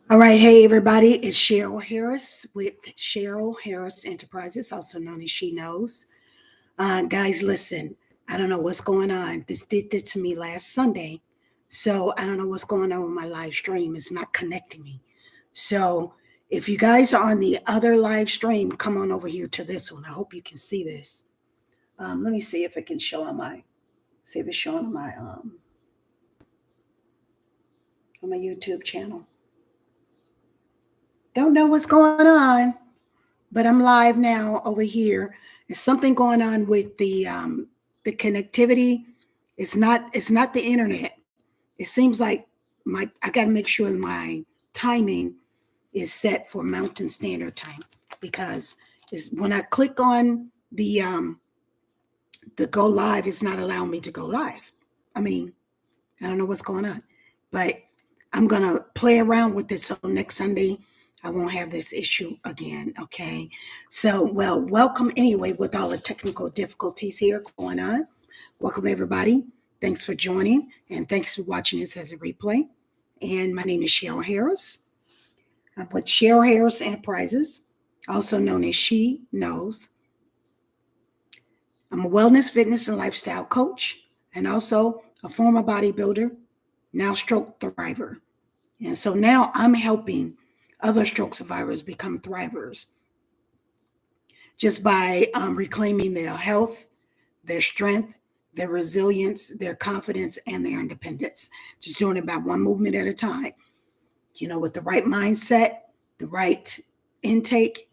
All right, hey everybody, it's Cheryl Harris with Cheryl Harris Enterprises, also known as She Knows. Guys, listen, I don't know what's going on. This did this to me last Sunday, so I don't know what's going on with my live stream. It's not connecting me. So if you guys are on the other live stream, come on over here to this one. I hope you can see this. Let me see if it can show see if it's showing on my YouTube channel. Don't know what's going on. But I'm live now over here. There's something going on with the connectivity. It's not the internet. It seems like I got to make sure my timing is set for Mountain Standard Time because when I click on the go live, it's not allowing me to go live. I mean, I don't know what's going on, but I'm gonna play around with this so next Sunday I won't have this issue again. Okay. So, well, welcome anyway with all the technical difficulties here going on. Welcome everybody. Thanks for joining and thanks for watching this as a replay. And my name is Cheryl Harris. I'm with Cheryl Harris Enterprises, also known as She Knows. I'm a wellness, fitness, and lifestyle coach, and also a former bodybuilder, now stroke thriver. And so now I'm helping other stroke survivors become thrivers just by reclaiming their health, their strength, their resilience, their confidence, and their independence. Just doing it about one movement at a time, with the right mindset, the right intake.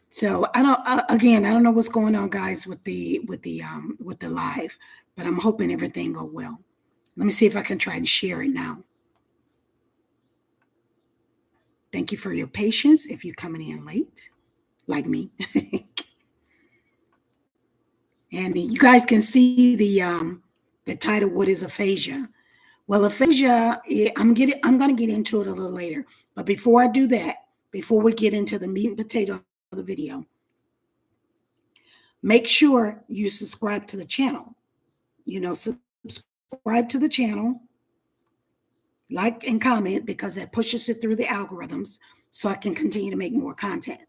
So I don't know what's going on, guys, with the live, but I'm hoping everything go well. Let me see if I can try and share it now. Thank you for your patience if you're coming in late, like me. And you guys can see the title, What is Aphasia? Well, aphasia, I'm going to get into it a little later. But before I do that, before we get into the meat and potato of the video, make sure you subscribe to the channel. Subscribe to the channel, like and comment, because that pushes it through the algorithms so I can continue to make more content.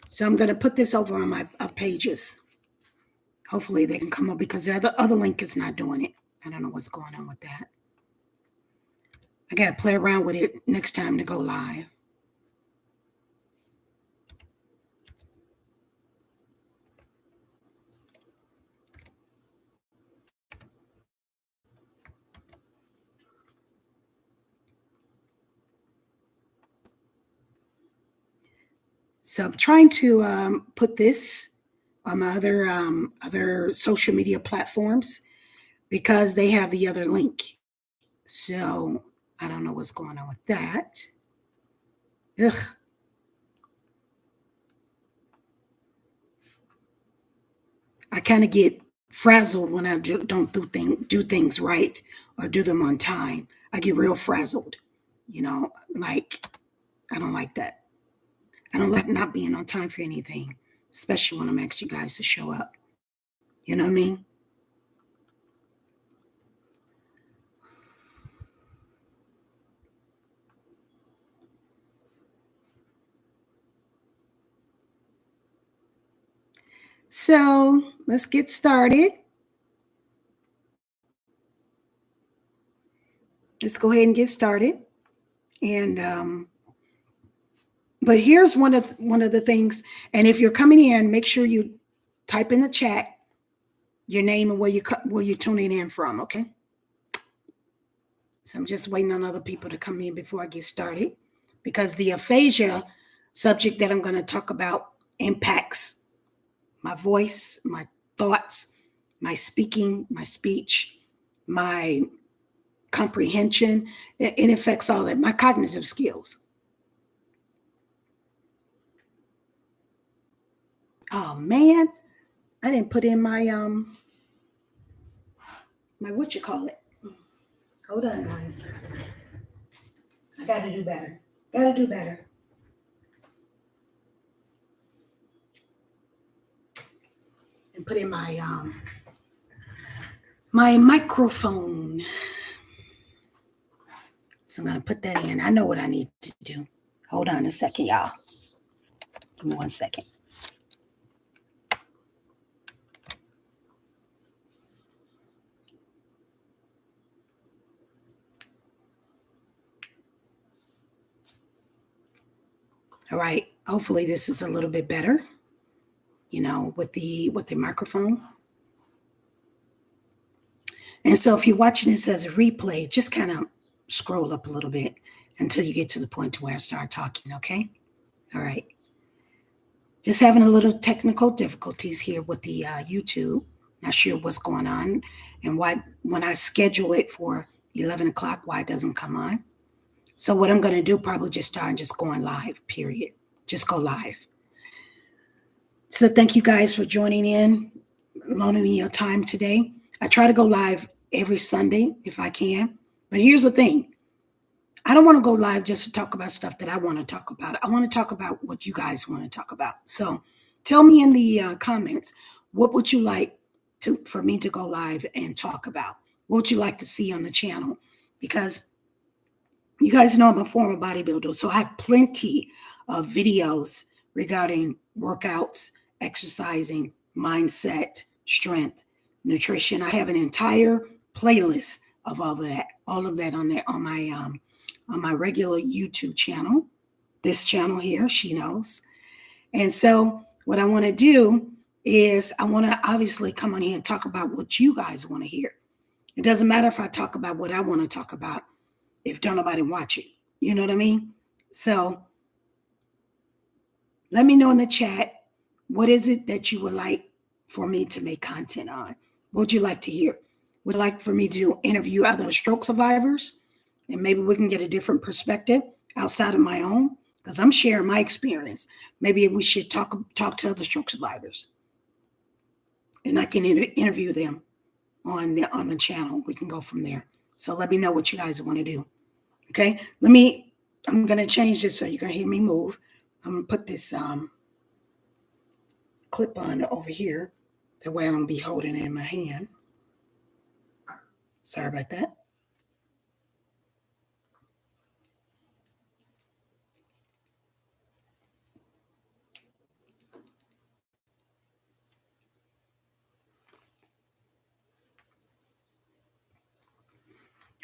So I'm going to put this over on my pages. Hopefully they can come up because the other link is not doing it. I don't know what's going on with that. I got to play around with it next time to go live. So I'm trying to put this on my other social media platforms because they have the other link. So I don't know what's going on with that. Ugh. I kind of get frazzled when I don't do things right or do them on time. I get real frazzled, like I don't like that. I don't like not being on time for anything, especially when I'm asking you guys to show up. You know what I mean? So let's get started. Let's go ahead and get started. And but here's one of the things. And if you're coming in, make sure you type in the chat your name and where you're tuning in from. Okay. So I'm just waiting on other people to come in before I get started, because the aphasia subject that I'm going to talk about impacts my voice, my thoughts, my speaking, my speech, my comprehension. It affects all that, my cognitive skills. Oh man, I didn't put in my what you call it. Hold on, guys. I got to do better. Got to do better. and put in my microphone. So I'm going to put that in. I know what I need to do. Hold on a second, y'all. Give me 1 second. All right. Hopefully this is a little bit better, with the microphone. And so if you're watching this as a replay, just kind of scroll up a little bit until you get to the point where I start talking, okay? All right. Just having a little technical difficulties here with the YouTube. Not sure what's going on and why when I schedule it for 11 o'clock, why it doesn't come on. So what I'm going to do, probably just start just going live, period. Just go live. So thank you guys for joining in, loaning me your time today. I try to go live every Sunday if I can. But here's the thing. I don't want to go live just to talk about stuff that I want to talk about. I want to talk about what you guys want to talk about. So tell me in the comments, what would you like for me to go live and talk about? What would you like to see on the channel? Because you guys know I'm a former bodybuilder, so I have plenty of videos regarding workouts, exercising, mindset, strength, nutrition. I have an entire playlist of all of that on there on my regular YouTube channel. This channel here, She Knows. And so what I want to do is I want to obviously come on here and talk about what you guys want to hear. It doesn't matter if I talk about what I want to talk about if don't nobody watch it. You know what I mean? So let me know in the chat, what is it that you would like for me to make content on? What would you like to hear? Would you like for me to interview other stroke survivors? And maybe we can get a different perspective outside of my own, because I'm sharing my experience. Maybe we should talk to other stroke survivors. And I can interview them on the channel. We can go from there. So let me know what you guys want to do. Okay, I'm going to change this so you can hear me move. I'm going to put this clip on over here. That way I don't be holding it in my hand. Sorry about that.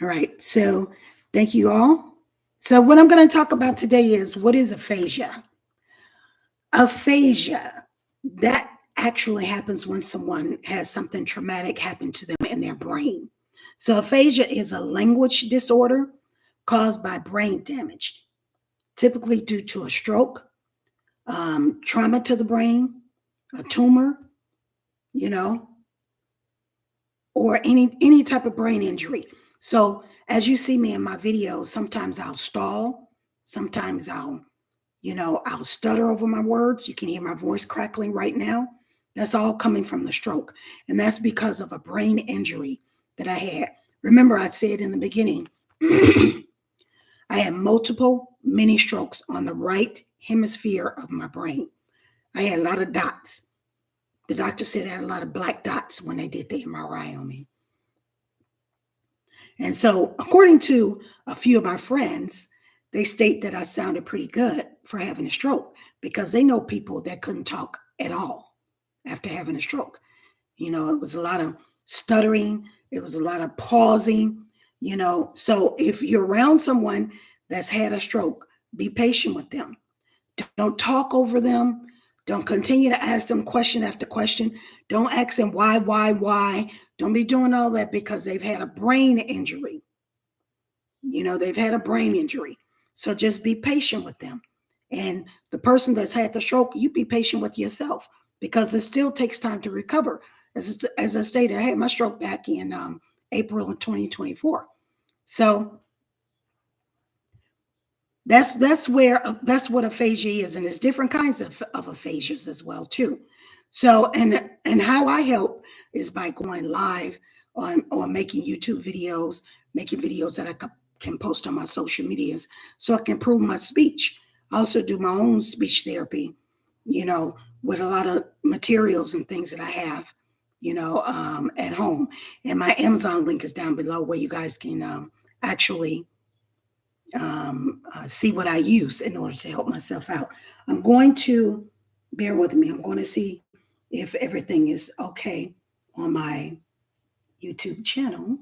All right, so thank you all. So what I'm going to talk about today is, what is aphasia? Aphasia, that actually happens when someone has something traumatic happen to them in their brain. So aphasia is a language disorder caused by brain damage, typically due to a stroke, trauma to the brain, a tumor, or any type of brain injury. So as you see me in my videos, sometimes I'll stall, sometimes I'll stutter over my words. You can hear my voice crackling right now. That's all coming from the stroke. And that's because of a brain injury that I had. Remember, I said in the beginning, I had multiple mini strokes on the right hemisphere of my brain. I had a lot of dots. The doctor said I had a lot of black dots when they did the MRI on me. And so, according to a few of my friends, they state that I sounded pretty good for having a stroke, because they know people that couldn't talk at all after having a stroke. It was a lot of stuttering. It was a lot of pausing, So if you're around someone that's had a stroke, be patient with them. Don't talk over them. Don't continue to ask them question after question. Don't ask them why. Don't be doing all that, because they've had a brain injury. They've had a brain injury. So just be patient with them. And the person that's had the stroke, you be patient with yourself, because it still takes time to recover. As I stated, I had my stroke back in April of 2024. So that's what aphasia is, and there's different kinds of aphasias as well too. So and how I help is by going live or making YouTube videos, making videos that I can post on my social medias, so I can improve my speech. I also do my own speech therapy, with a lot of materials and things that I have, at home. And my Amazon link is down below where you guys can actually see what I use in order to help myself out. I'm going to bear with me. I'm going to see if everything is okay on my YouTube channel.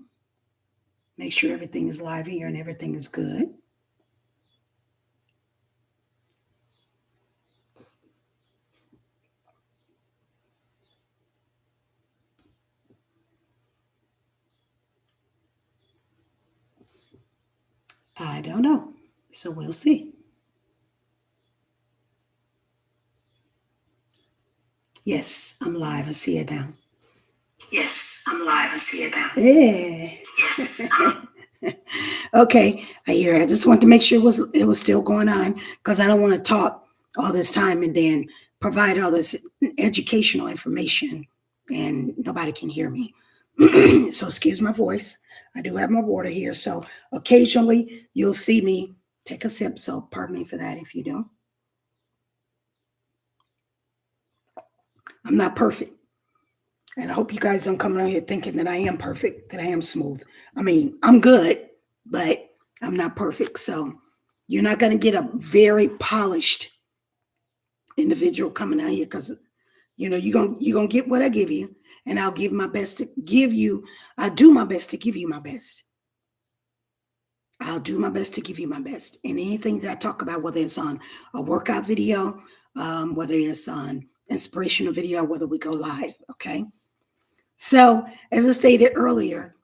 Make sure everything is live here and everything is good. I don't know. So we'll see. Yes, I'm live. I see it now. Yes, I'm live. I see it now. Yeah. Yes. Okay, I hear. I just want to make sure it was still going on because I don't want to talk all this time and then provide all this educational information and nobody can hear me. So excuse my voice. I do have my water here, so occasionally you'll see me take a sip. So pardon me for that if you don't. I'm not perfect. And I hope you guys don't come around here thinking that I am perfect, that I am smooth. I mean, I'm good, but I'm not perfect. So you're not going to get a very polished individual coming out here because, you're gonna get what I give you. And I'll give my best to give you. I do my best to give you my best. I'll do my best to give you my best. And anything that I talk about, whether it's on a workout video, whether it's on inspirational video, whether we go live, okay? So, as I stated earlier,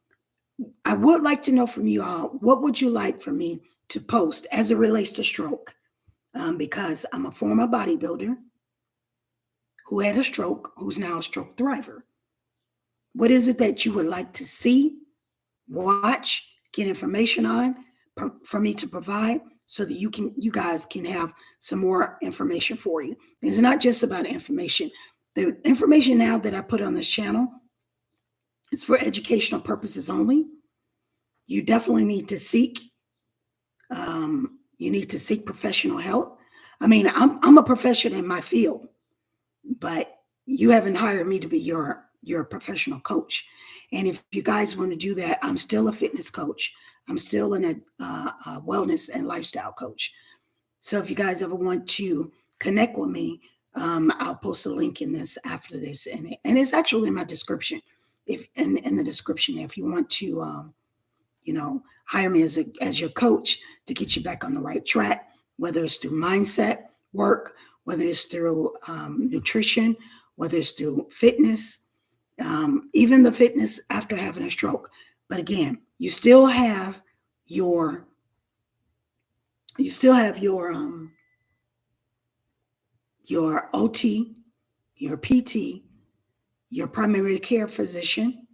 I would like to know from you all, what would you like for me to post as it relates to stroke? Because I'm a former bodybuilder who had a stroke, who's now a stroke thriver. What is it that you would like to see, watch, get information on for me to provide so that you guys can have some more information for you? It's not just about information. The information now that I put on this channel, it's for educational purposes only. You definitely need to seek. You need to seek professional help. I mean, I'm a professional in my field, but you haven't hired me to be your professional coach. And if you guys want to do that, I'm still a fitness coach. I'm still a wellness and lifestyle coach. So if you guys ever want to connect with me, I'll post a link in this after this, and it's actually in my description. If in the description, if you want to, hire me as your coach to get you back on the right track, whether it's through mindset work, whether it's through nutrition, whether it's through fitness, even the fitness after having a stroke. But again, you still have your OT, your PT, your primary care physician,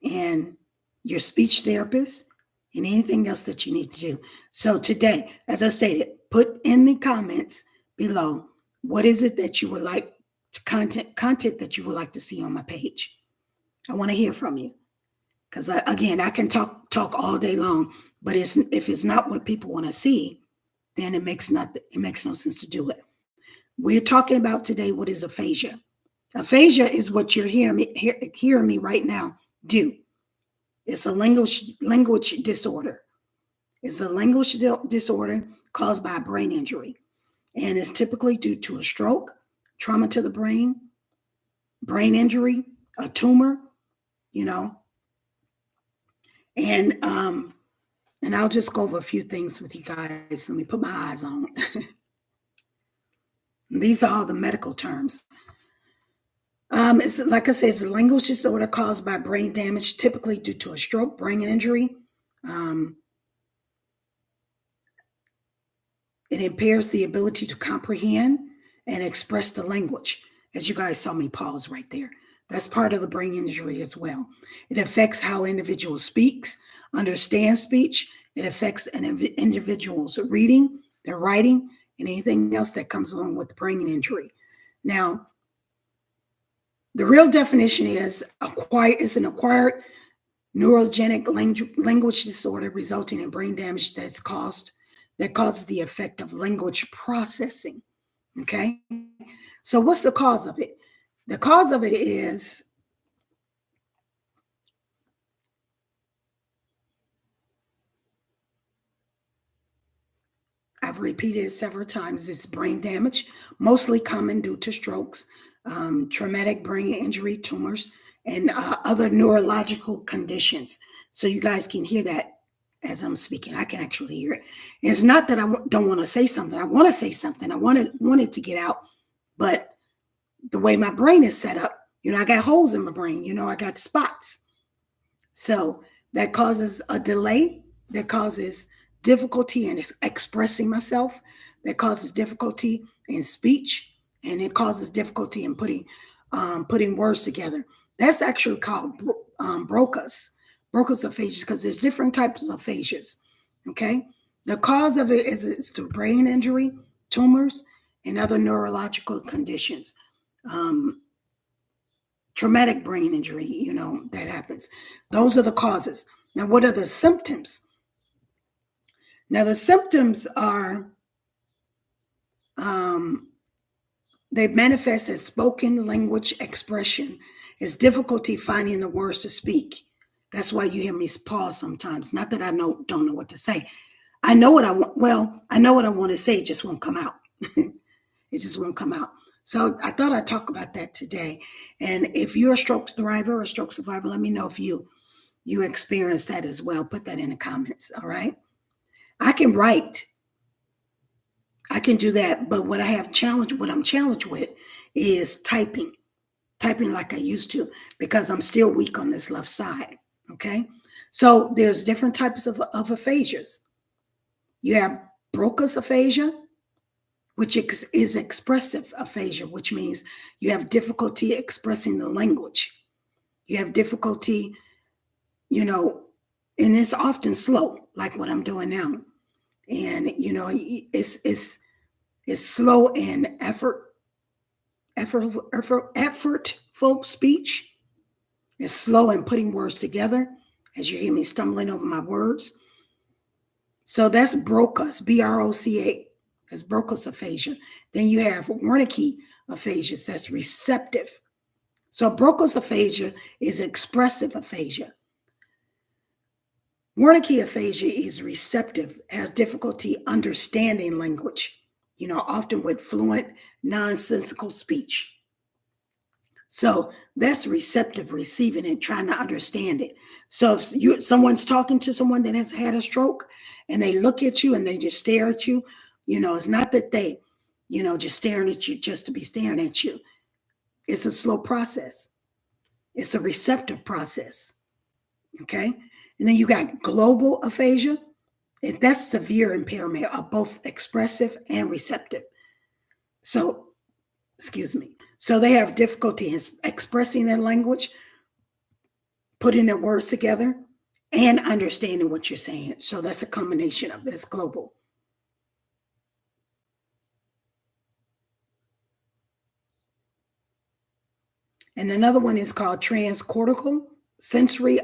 and your speech therapist, and anything else that you need to do. So today, as I stated, put in the comments below, what is it that you would like content that you would like to see on my page? I want to hear from you. Because again, I can talk all day long, but if it's not what people want to see, then it makes no sense to do it. We're talking about today, what is aphasia? Aphasia is what you're hearing me right now do. It's a language disorder. It's a language disorder caused by a brain injury, and it's typically due to a stroke, trauma to the brain injury, a tumor, and I'll just go over a few things with you guys. Let me put my eyes on. These are all the medical terms. It's like I said, it's a language disorder caused by brain damage, typically due to a stroke, brain injury. It impairs the ability to comprehend and express the language. As you guys saw me pause right there. That's part of the brain injury as well. It affects how individual speaks, understands speech. It affects an individual's reading, their writing, and anything else that comes along with brain injury. Now, the real definition is an acquired neurogenic language disorder resulting in brain damage that causes the effect of language processing. Okay, So what's the cause of it? The cause of it is I've repeated it several times. It's brain damage, mostly common due to strokes, traumatic brain injury, tumors, and other neurological conditions. So you guys can hear that as I'm speaking. I can actually hear it. It's not that I don't want to say something. I want to say something. I want it to get out, but the way my brain is set up, I got holes in my brain. I got spots. So that causes a delay, that causes difficulty in expressing myself, that causes difficulty in speech, and it causes difficulty in putting words together. That's actually called Broca's aphasia, because there's different types of aphasias. Okay, the cause of it is through brain injury, tumors, and other neurological conditions. Traumatic brain injury, that happens. Those are the causes. Now, what are the symptoms? Now, the symptoms are they manifest as spoken language expression. It's difficulty finding the words to speak. That's why you hear me pause sometimes. Not that I don't know what to say. I know what I want. Well, I know what I want to say. It just won't come out. It just won't come out. So I thought I'd talk about that today. And if you're a stroke thriver or a stroke survivor, let me know if you experience that as well. Put that in the comments. All right. I can write. I can do that. But what I'm challenged with is typing like I used to, because I'm still weak on this left side. Okay. So there's different types of aphasias. You have Broca's aphasia, which is expressive aphasia, which means you have difficulty expressing the language. You have difficulty, and it's often slow, like what I'm doing now. And, it's slow and effortful speech. It's slow in putting words together, as you hear me stumbling over my words. So that's Broca's, B-R-O-C-A. That's Broca's aphasia. Then you have Wernicke aphasia. That's receptive. So Broca's aphasia is expressive aphasia. Wernicke aphasia is receptive, has difficulty understanding language, often with fluent, nonsensical speech. So that's receptive, receiving it, trying to understand it. So if someone's talking to someone that has had a stroke and they look at you and they just stare at you, it's not that they, just staring at you just to be staring at you. It's a slow process. It's a receptive process. Okay. And then you got global aphasia. That's severe impairment of both expressive and receptive. So, excuse me. So they have difficulty in expressing their language, putting their words together, and understanding what you're saying. So that's a combination of this global. And another one is called transcortical sensory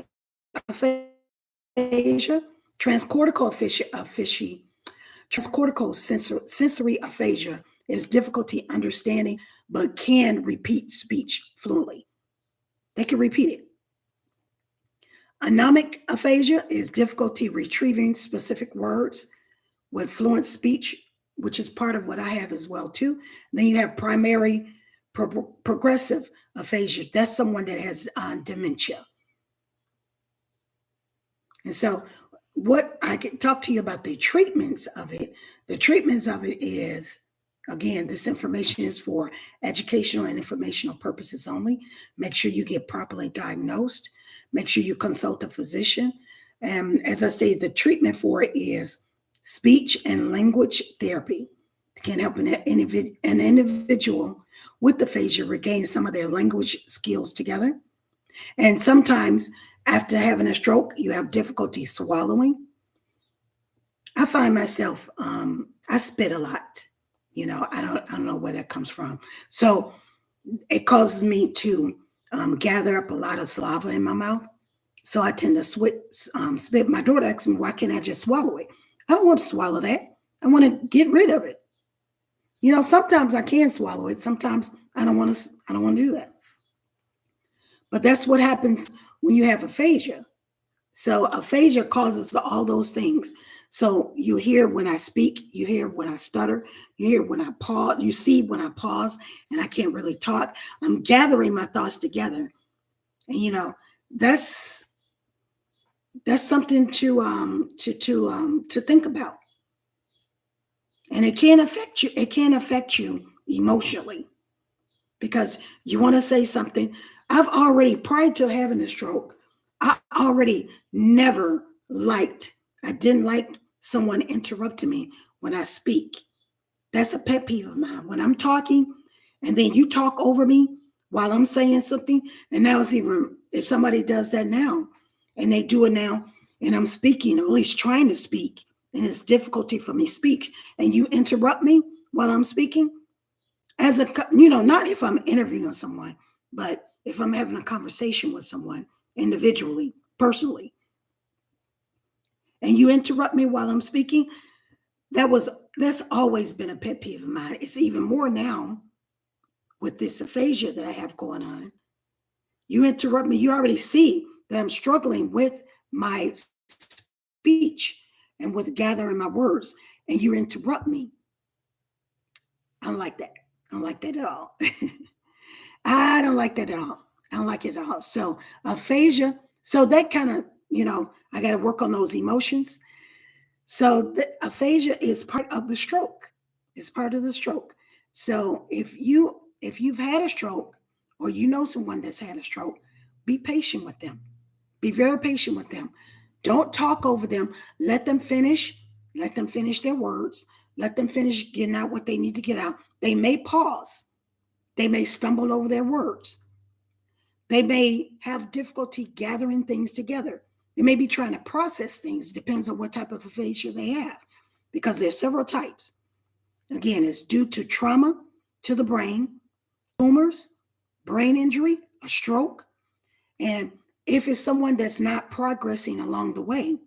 aphasia. Transcortical sensory aphasia is difficulty understanding, but can repeat speech fluently. They can repeat it. Anomic aphasia is difficulty retrieving specific words with fluent speech, which is part of what I have as well too. Then you have primary progressive aphasia. That's someone that has dementia. And so what I can talk to you about the treatments of it is, again, this information is for educational and informational purposes only. Make sure you get properly diagnosed. Make sure you consult a physician. And as I say, the treatment for it is speech and language therapy. It can help an individual with aphasia regain some of their language skills together. And sometimes after having a stroke, you have difficulty swallowing. I find myself, I spit a lot. I don't know where that comes from. So it causes me to gather up a lot of saliva in my mouth. So I tend to spit. My daughter asks me, why can't I just swallow it? I don't want to swallow that. I want to get rid of it. Sometimes I can swallow it. Sometimes I don't want to. I don't want to do that. But that's what happens when you have aphasia. So aphasia causes all those things. So you hear when I speak, you hear when I stutter, you hear when I pause, you see when I pause and I can't really talk. I'm gathering my thoughts together. And that's something to think about. And it can affect you. It can affect you emotionally because you want to say something. I've already, prior to having a stroke, I already never liked, I didn't like someone interrupting me when I speak. That's a pet peeve of mine. When I'm talking and then you talk over me while I'm saying something, and now it's even, if somebody does that now and they do it now and I'm speaking, or at least trying to speak, and it's difficulty for me to speak, and you interrupt me while I'm speaking, not if I'm interviewing someone, but if I'm having a conversation with someone individually, personally, and you interrupt me while I'm speaking, that's always been a pet peeve of mine. It's even more now with this aphasia that I have going on. You interrupt me, you already see that I'm struggling with my speech and with gathering my words, and you interrupt me. I don't like that. I don't like that at all. I don't like that at all. I don't like it at all. So aphasia, so that kind of, I got to work on those emotions. So the aphasia is part of the stroke. It's part of the stroke. So if you've had a stroke or you know someone that's had a stroke, be patient with them. Be very patient with them. Don't talk over them. Let them finish. Let them finish their words. Let them finish getting out what they need to get out. They may pause. They may stumble over their words. They may have difficulty gathering things together. They may be trying to process things. It depends on what type of aphasia they have, because there's several types. Again, it's due to trauma to the brain, tumors, brain injury, a stroke. And if it's someone that's not progressing along the way,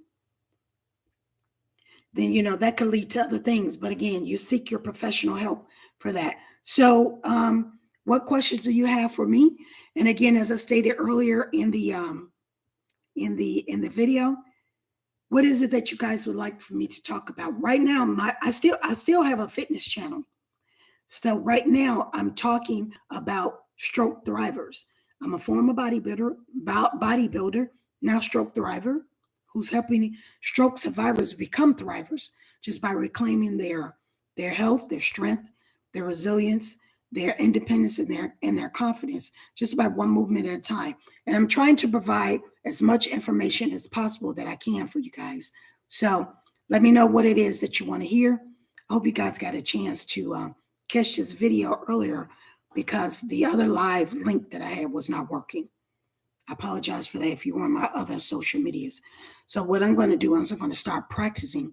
then that could lead to other things. But again, you seek your professional help for that. So what questions do you have for me? And again, as I stated earlier in the video, what is it that you guys would like for me to talk about? Right now, I still have a fitness channel. So right now I'm talking about stroke thrivers. I'm a former bodybuilder, now stroke thriver, who's helping stroke survivors become thrivers just by reclaiming their health, their strength, their resilience, their independence, and their confidence, just by one movement at a time. And I'm trying to provide as much information as possible that I can for you guys. So let me know what it is that you want to hear. I hope you guys got a chance to catch this video earlier, because the other live link that I had was not working. I apologize for that if you were on my other social medias. So what I'm going to do is I'm going to start practicing,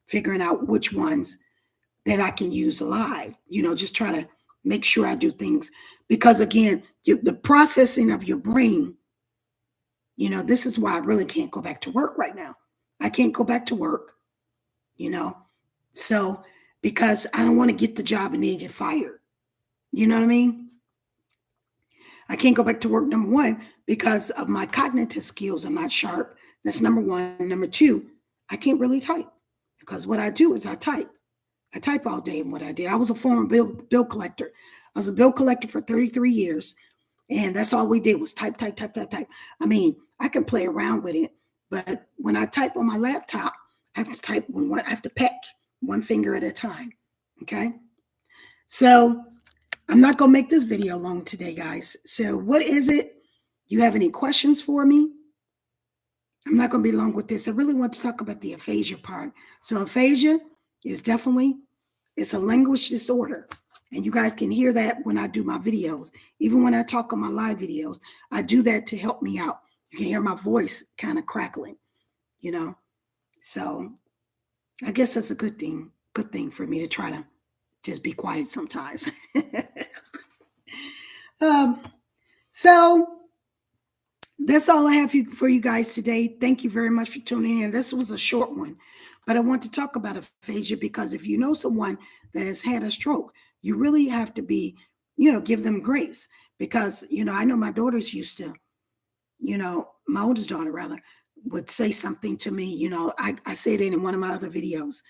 figuring out which ones that I can use live, just try to make sure I do things. Because again, the processing of your brain, this is why I really can't go back to work right now. I can't go back to work, so because I don't want to get the job and then get fired. You know what I mean? I can't go back to work, number one, because of my cognitive skills. I'm not sharp. That's number one. Number two, I can't really type, because what I do is I type. I type all day in what I did. I was a former bill collector. I was a bill collector for 33 years. And that's all we did was type, type, type, type, type. I mean, I can play around with it, but when I type on my laptop, I have to type I have to peck one finger at a time. Okay. So I'm not going to make this video long today, guys. So what is it? You have any questions for me? I'm not going to be long with this. I really want to talk about the aphasia part. So aphasia is it's a language disorder. And you guys can hear that when I do my videos. Even when I talk on my live videos, I do that to help me out. You can hear my voice kind of crackling, So I guess that's a good thing for me to try to just be quiet sometimes. So that's all I have for you guys today. Thank you very much for tuning in. This was a short one, but I want to talk about aphasia because if you know someone that has had a stroke, you really have to be, give them grace because, I know my daughters used to, my oldest daughter rather, would say something to me, I said it in one of my other videos.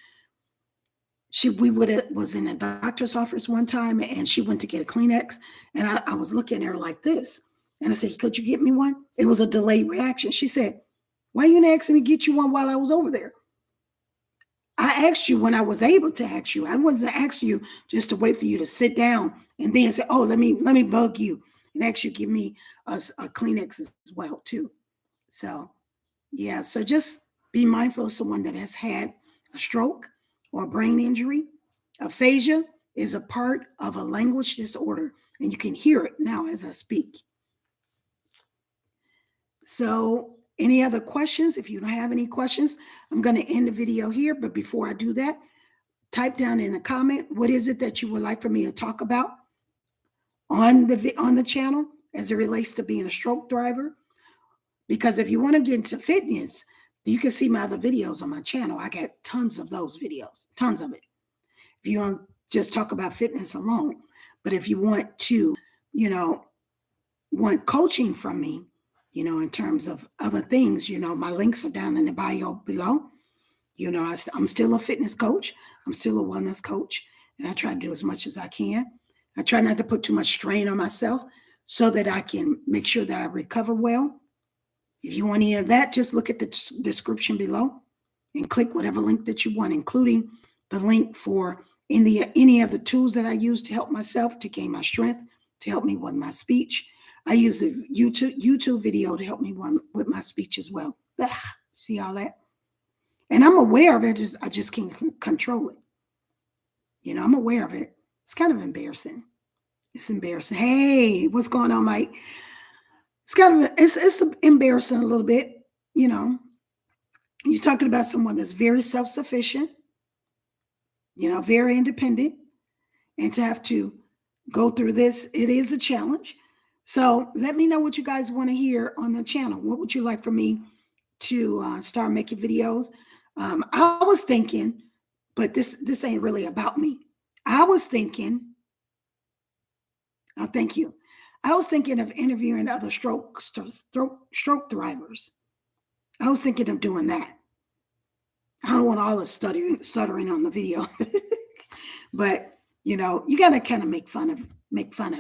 We was in a doctor's office one time and she went to get a Kleenex and I was looking at her like this. And I said, could you get me one? It was a delayed reaction. She said, why you didn't ask me to get you one while I was over there? I asked you when I was able to ask you. I wasn't asking you just to wait for you to sit down and then say, oh, let me bug you and ask you to give me a Kleenex as well too. So yeah, so just be mindful of someone that has had a stroke or a brain injury. Aphasia is a part of a language disorder, and you can hear it now as I speak. So any other questions? If you don't have any questions, I'm going to end the video here. But before I do that, type down in the comment, what is it that you would like for me to talk about on the channel as it relates to being a stroke thriver? Because if you want to get into fitness, you can see my other videos on my channel. I got tons of those videos, tons of it. If you want to just talk about fitness alone, but if you want to, want coaching from me, in terms of other things, my links are down in the bio below. I'm still a fitness coach. I'm still a wellness coach, and I try to do as much as I can. I try not to put too much strain on myself so that I can make sure that I recover well. If you want any of that, just look at the description below and click whatever link that you want, including the link for any of the tools that I use to help myself, to gain my strength, to help me with my speech. I use the YouTube video to help me with my speech as well. See all that? And I'm aware of it, I just can't control it. I'm aware of it. It's kind of embarrassing. It's embarrassing. Hey, what's going on, Mike? It's embarrassing a little bit, You're talking about someone that's very self-sufficient, very independent, and to have to go through this, it is a challenge. So let me know what you guys want to hear on the channel. What would you like for me to start making videos? I was thinking, but this ain't really about me. I was thinking, thank you. I was thinking of interviewing other stroke thrivers. I was thinking of doing that. I don't want all the stuttering on the video, but you got to kind of make fun of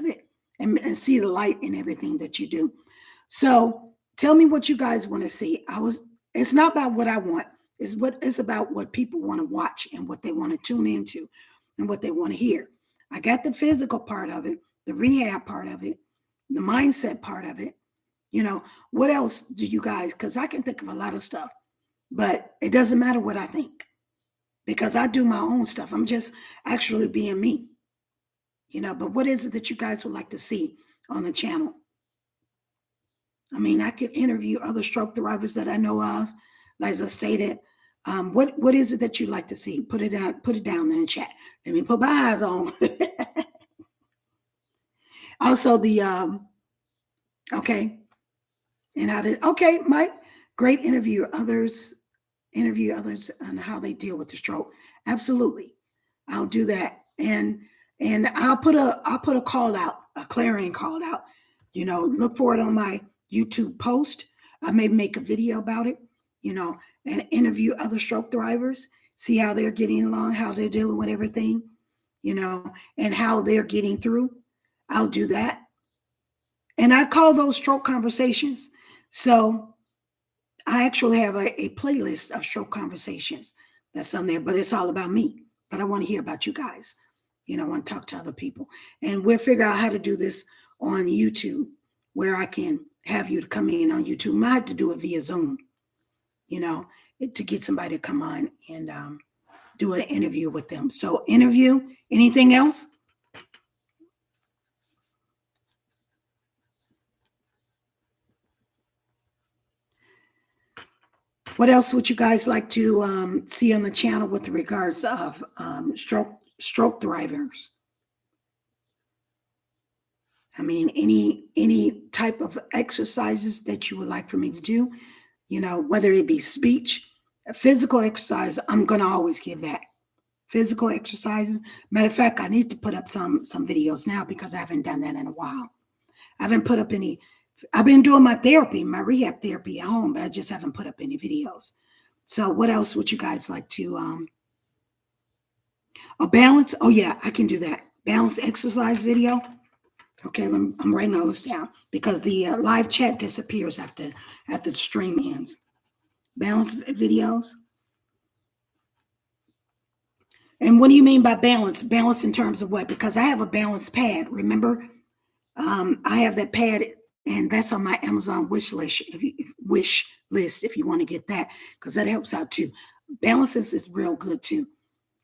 it and see the light in everything that you do. So tell me what you guys want to see. It's not about what I want. It's about what people want to watch and what they want to tune into and what they want to hear. I got the physical part of it, the rehab part of it, the mindset part of it. What else do you guys, because I can think of a lot of stuff, but it doesn't matter what I think because I do my own stuff. I'm just actually being me, but what is it that you guys would like to see on the channel? I mean, I could interview other stroke thrivers that I know of, as I stated. What is it that you'd like to see? Put it down in the chat. Let me put my eyes on. Also, okay. And okay, Mike, great interview others on how they deal with the stroke. Absolutely. I'll do that. And I'll put a call out, a clarion call out, look for it on my YouTube post. I may make a video about it, and interview other stroke thrivers, see how they're getting along, how they're dealing with everything, and how they're getting through. I'll do that. And I call those stroke conversations. So I actually have a playlist of stroke conversations that's on there, but it's all about me. But I want to hear about you guys. I want to talk to other people. And we'll figure out how to do this on YouTube, where I can have you to come in on YouTube. I might have to do it via Zoom, to get somebody to come on and do an interview with them. So interview, anything else? What else would you guys like to see on the channel with regards of stroke thrivers? I mean, any type of exercises that you would like for me to do, whether it be speech, physical exercise, I'm going to always give that. physical exercises. Matter of fact, I need to put up some videos now because I haven't done that in a while. I haven't put up any. I've been doing my therapy, my rehab therapy at home, but I just haven't put up any videos. So what else would you guys like to, a balance? Oh yeah, I can do that. Balance exercise video. Okay, I'm writing all this down because the live chat disappears after the stream ends. Balance videos. And what do you mean by balance? Balance in terms of what? Because I have a balance pad. Remember, I have that pad, and that's on my Amazon wish list. If you want to get that, because that helps out too. Balances is real good too.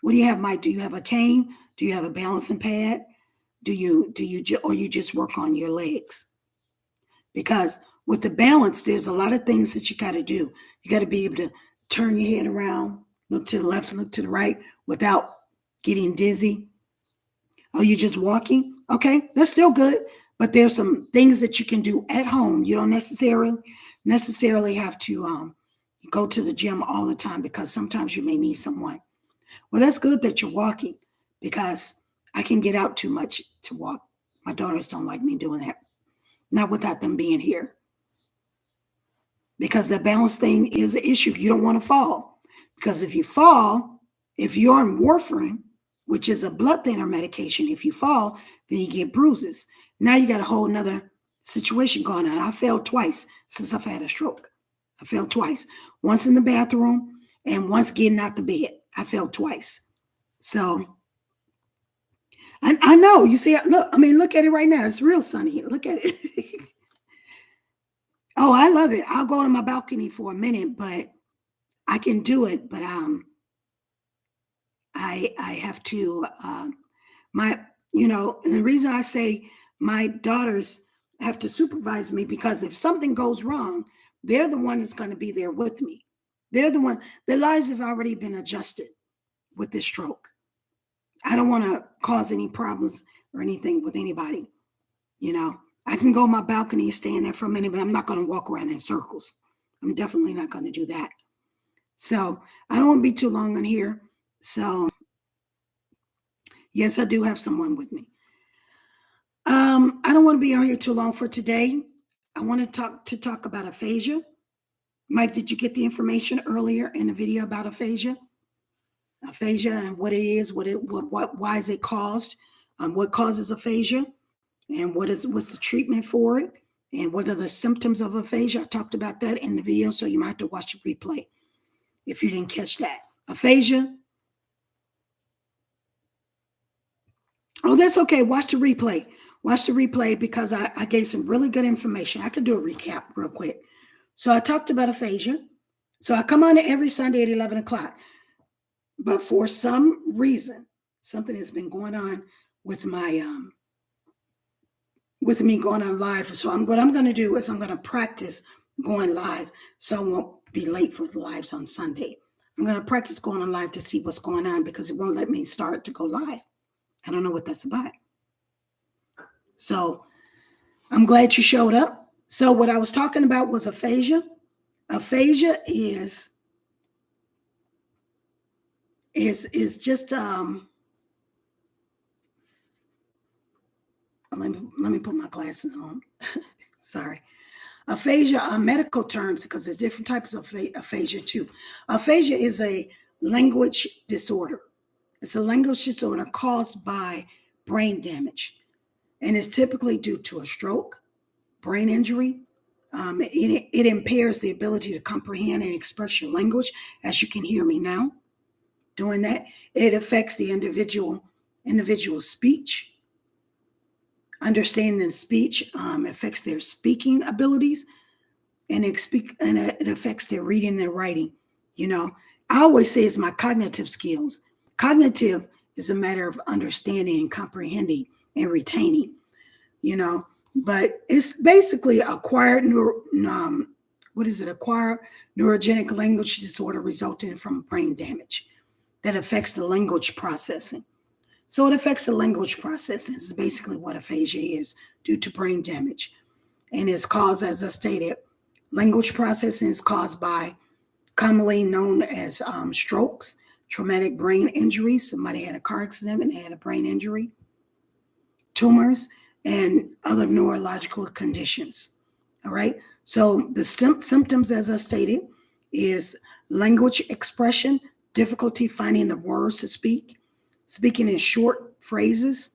What do you have, Mike? Do you have a cane? Do you have a balancing pad? Or you just work on your legs? Because with the balance, there's a lot of things that you got to do. You got to be able to turn your head around, look to the left, look to the right without getting dizzy. Are you just walking? Okay, that's still good. But there's some things that you can do at home. You don't necessarily have to go to the gym all the time because sometimes you may need someone. Well, that's good that you're walking because I can get out too much to walk. My daughters don't like me doing that. Not without them being here. Because the balance thing is an issue. You don't want to fall. Because if you fall, if you're on warfarin, which is a blood thinner medication, if you fall, then you get bruises. Now you got a whole nother situation going on. I fell twice since I've had a stroke. I fell twice. Once in the bathroom and once getting out the bed. I fell twice. So I know. You see, look at it right now. It's real sunny. Look at it. Oh, I love it. I'll go to my balcony for a minute, but I can do it. But I have to the reason I say my daughters have to supervise me because if something goes wrong, they're the one that's going to be there with me. They're the one. Their lives have already been adjusted with this stroke. I don't want to cause any problems or anything with anybody. I can go on my balcony and stay in there for a minute, but I'm not going to walk around in circles. I'm definitely not going to do that. So I don't want to be too long on here. So yes, I do have someone with me. I don't want to be on here too long for today. I want to talk about aphasia. Mike, did you get the information earlier in the video about aphasia? Aphasia and what it is, why is it caused, what causes aphasia, and what's the treatment for it, and what are the symptoms of aphasia. I talked about that in the video, so you might have to watch the replay if you didn't catch that. Aphasia. Oh, that's okay. Watch the replay. Watch the replay because I gave some really good information. I could do a recap real quick. So I talked about aphasia. So I come on every Sunday at 11 o'clock. But for some reason, something has been going on with my with me going on live. So what I'm going to do is I'm going to practice going live so I won't be late for the lives on Sunday. I'm going to practice going on live to see what's going on because it won't let me start to go live. I don't know what that's about. So I'm glad you showed up. So what I was talking about was aphasia. Aphasia is just let me put my glasses on. Sorry. Aphasia are medical terms because there's different types of aphasia too. Aphasia is a language disorder. It's a language disorder caused by brain damage. And it's typically due to a stroke, brain injury. It impairs the ability to comprehend and express your language, as you can hear me now doing that. It affects the individual speech, understanding speech, affects their speaking abilities, and it affects their reading and their writing. I always say it's my cognitive skills. Cognitive is a matter of understanding and comprehending and retaining, but it's basically acquired neurogenic language disorder resulting from brain damage that affects the language processing. So it affects the language processing. This is basically what aphasia is due to brain damage. And it's caused, as I stated, language processing is caused by commonly known as strokes, traumatic brain injury. Somebody had a car accident and they had a brain injury, tumors, and other neurological conditions. All right. So the symptoms, as I stated, is language expression, difficulty finding the words to speak, speaking in short phrases,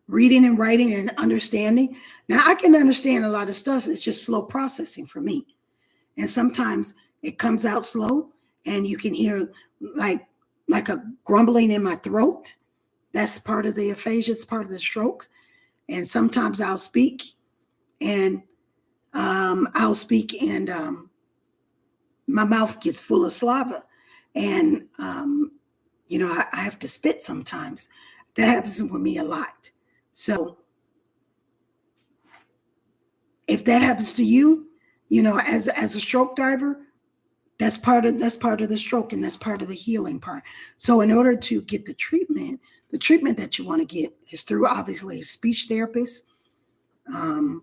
reading and writing and understanding. Now, I can understand a lot of stuff. It's just slow processing for me. And sometimes it comes out slow and you can hear like a grumbling in my throat. That's part of the aphasia. It's part of the stroke. And sometimes I'll speak and my mouth gets full of saliva. And, I have to spit sometimes. That happens with me a lot. So if that happens to you, as a stroke diver, that's part of the stroke, and that's part of the healing part. So in order to get the treatment that you want to get is through obviously a speech therapist. You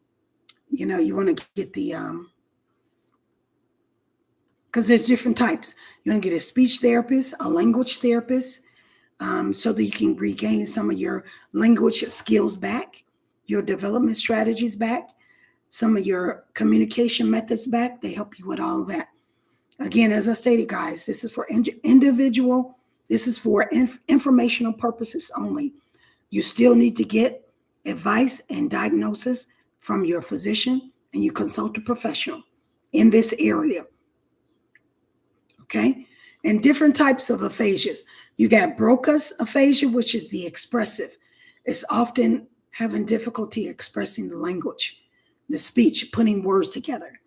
want to get the because there's different types. You want to get a speech therapist, a language therapist, so that you can regain some of your language skills back, your development strategies back, some of your communication methods back. They help you with all of that. Again, as I stated, guys, this is for individual. This is for informational purposes only. You still need to get advice and diagnosis from your physician, and you consult a professional in this area. Okay? And different types of aphasias. You got Broca's aphasia, which is the expressive. It's often having difficulty expressing the language, the speech, putting words together.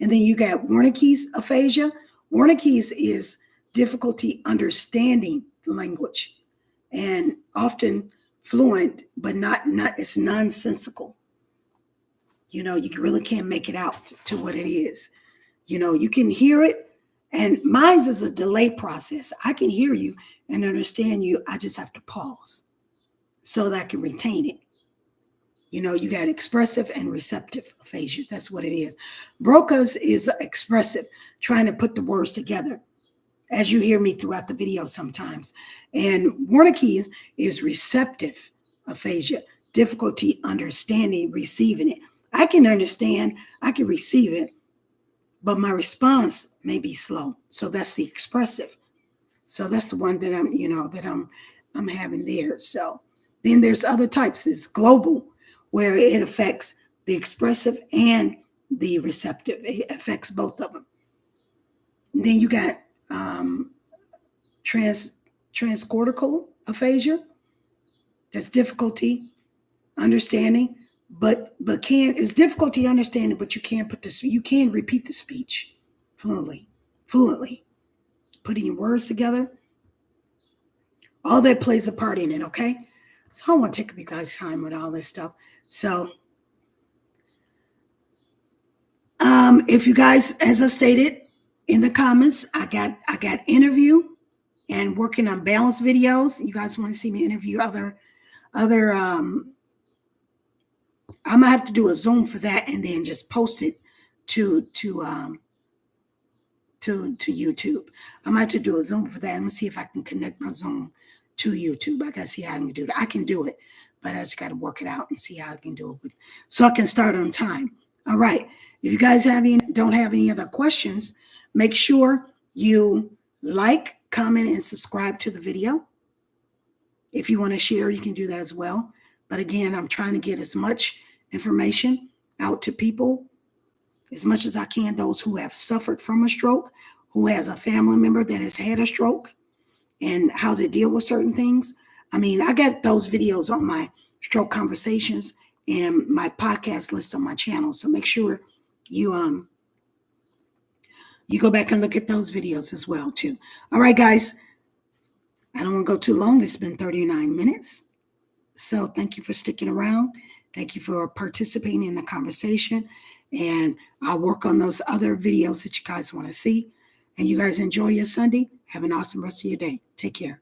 And then you got Wernicke's aphasia. Wernicke's is difficulty understanding the language and often fluent, but not it's nonsensical. You really can't make it out to what it is. You can hear it. And mine is a delay process. I can hear you and understand you. I just have to pause so that I can retain it. You got expressive and receptive aphasias. That's what it is. Broca's is expressive, trying to put the words together, as you hear me throughout the video sometimes. And Wernicke's is receptive aphasia, difficulty understanding, receiving it. I can understand, I can receive it, but my response may be slow. So that's the expressive. So that's the one that I'm having there. So then there's other types. It's global, where it affects the expressive and the receptive. It affects both of them. And then you got transcortical aphasia. That's difficulty understanding, but it's difficulty understanding, but you can repeat the speech fluently, putting your words together. All that plays a part in it, okay? So I don't want to take up you guys' time with all this stuff. So if you guys, as I stated in the comments, I got interview and working on balance videos. You guys want to see me interview other I'm gonna have to do a Zoom for that and then just post it to YouTube. I'm gonna have to do a Zoom for that. Let's see if I can connect my Zoom to YouTube. I gotta see how I can do that. I can do it, but I just gotta work it out and see how I can do it so I can start on time. All right. If you guys don't have any other questions, make sure you like, comment, and subscribe to the video. If you want to share, you can do that as well. But again, I'm trying to get as much information out to people as much as I can, those who have suffered from a stroke, who has a family member that has had a stroke, and how to deal with certain things. I mean, I got those videos on my stroke conversations and my podcast list on my channel. So make sure you go back and look at those videos as well too. All right, guys. I don't want to go too long. It's been 39 minutes. So thank you for sticking around. Thank you for participating in the conversation. And I'll work on those other videos that you guys want to see. And you guys enjoy your Sunday. Have an awesome rest of your day. Take care.